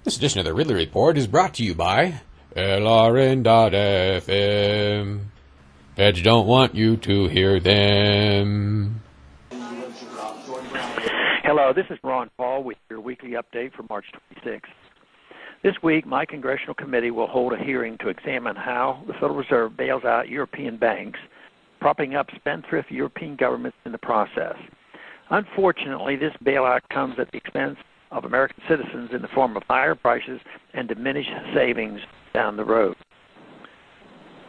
This edition of the Ridley Report is brought to you by LRN.FM. Feds don't want you to hear them. Hello, this is Ron Paul with your weekly update for March 26th. This week, my congressional committee will hold a hearing to examine how the Federal Reserve bails out European banks, propping up spendthrift European governments in the process. Unfortunately, this bailout comes at the expense of American citizens in the form of higher prices and diminished savings down the road.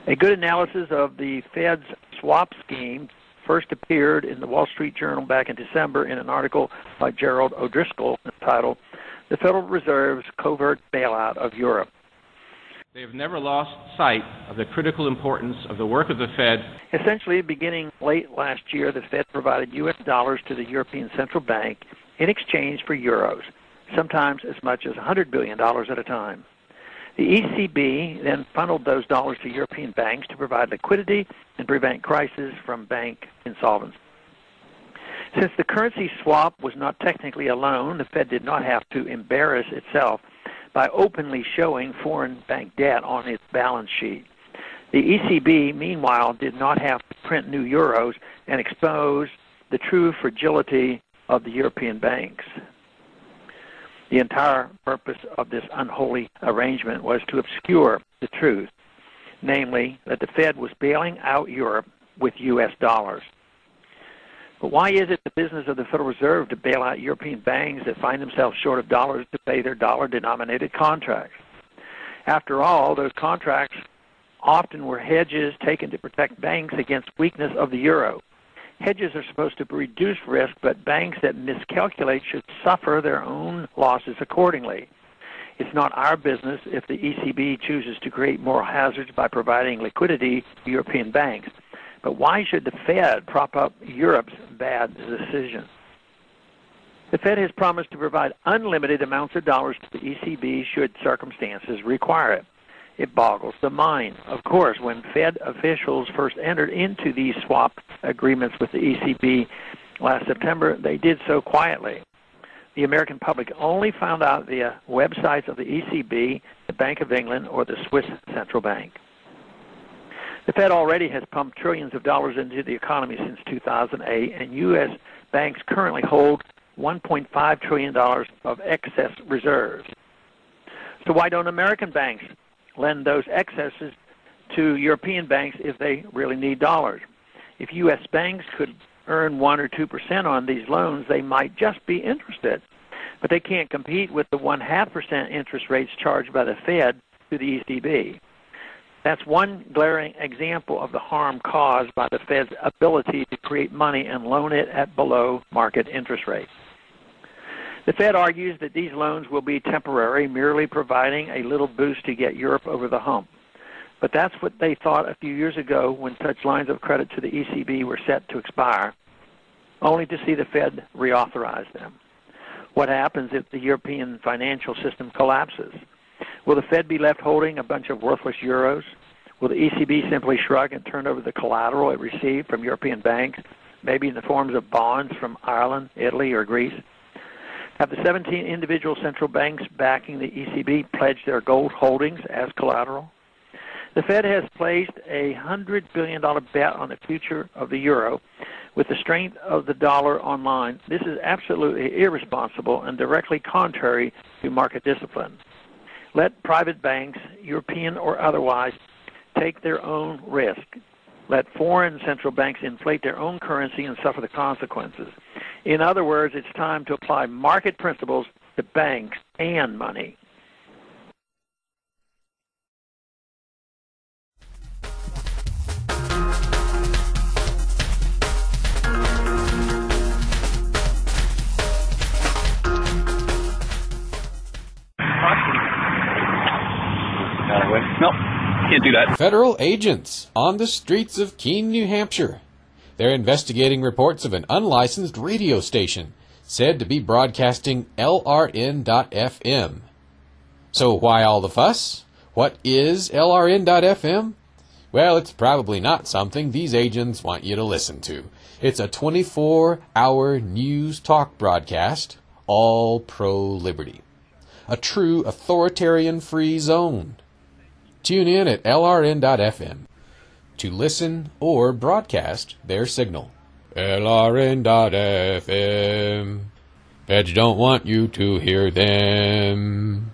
A good analysis of the Fed's swap scheme first appeared in the Wall Street Journal back in December in an article by Gerald O'Driscoll entitled "The Federal Reserve's Covert Bailout of Europe." They have never lost sight of the critical importance of the work of the Fed. Essentially, beginning late last year, the Fed provided U.S. dollars to the European Central Bank in exchange for euros, sometimes as much as $100 billion at a time. The ECB then funneled those dollars to European banks to provide liquidity and prevent crises from bank insolvency. Since the currency swap was not technically a loan, the Fed did not have to embarrass itself by openly showing foreign bank debt on its balance sheet. The ECB, meanwhile, did not have to print new euros and expose the true fragility of the European banks. The entire purpose of this unholy arrangement was to obscure the truth, namely that the Fed was bailing out Europe with U.S. dollars. But why is it the business of the Federal Reserve to bail out European banks that find themselves short of dollars to pay their dollar-denominated contracts? After all, those contracts often were hedges taken to protect banks against weakness of the euro. Hedges are supposed to reduce risk, but banks that miscalculate should suffer their own losses accordingly. It's not our business if the ECB chooses to create moral hazards by providing liquidity to European banks. But why should the Fed prop up Europe's bad decision? The Fed has promised to provide unlimited amounts of dollars to the ECB should circumstances require it. It boggles the mind. Of course, when Fed officials first entered into these swap agreements with the ECB last September, they did so quietly. The American public only found out via websites of the ECB, the Bank of England, or the Swiss Central Bank. The Fed already has pumped trillions of dollars into the economy since 2008, and U.S. banks currently hold $1.5 trillion of excess reserves. So why don't American banks lend those excesses to European banks if they really need dollars? If U.S. banks could earn 1 or 2% on these loans, they might just be interested. But they can't compete with the 0.5% interest rates charged by the Fed to the ECB. That's one glaring example of the harm caused by the Fed's ability to create money and loan it at below market interest rates. The Fed argues that these loans will be temporary, merely providing a little boost to get Europe over the hump. But that's what they thought a few years ago when such lines of credit to the ECB were set to expire, only to see the Fed reauthorize them. What happens if the European financial system collapses? Will the Fed be left holding a bunch of worthless euros? Will the ECB simply shrug and turn over the collateral it received from European banks, maybe in the forms of bonds from Ireland, Italy, or Greece? Have the 17 individual central banks backing the ECB pledged their gold holdings as collateral? The Fed has placed a $100 billion bet on the future of the euro with the strength of the dollar online. This is absolutely irresponsible and directly contrary to market discipline. Let private banks, European or otherwise, take their own risk. Let foreign central banks inflate their own currency and suffer the consequences. In other words, it's time to apply market principles to banks and money. No, can't do that. Federal agents on the streets of Keene, New Hampshire. They're investigating reports of an unlicensed radio station said to be broadcasting LRN.FM. So why all the fuss? What is LRN.FM? Well, it's probably not something these agents want you to listen to. It's a 24-hour news talk broadcast, all pro-liberty. a true authoritarian free zone. Tune in at LRN.FM to listen or broadcast their signal. LRN.FM. Feds don't want you to hear them.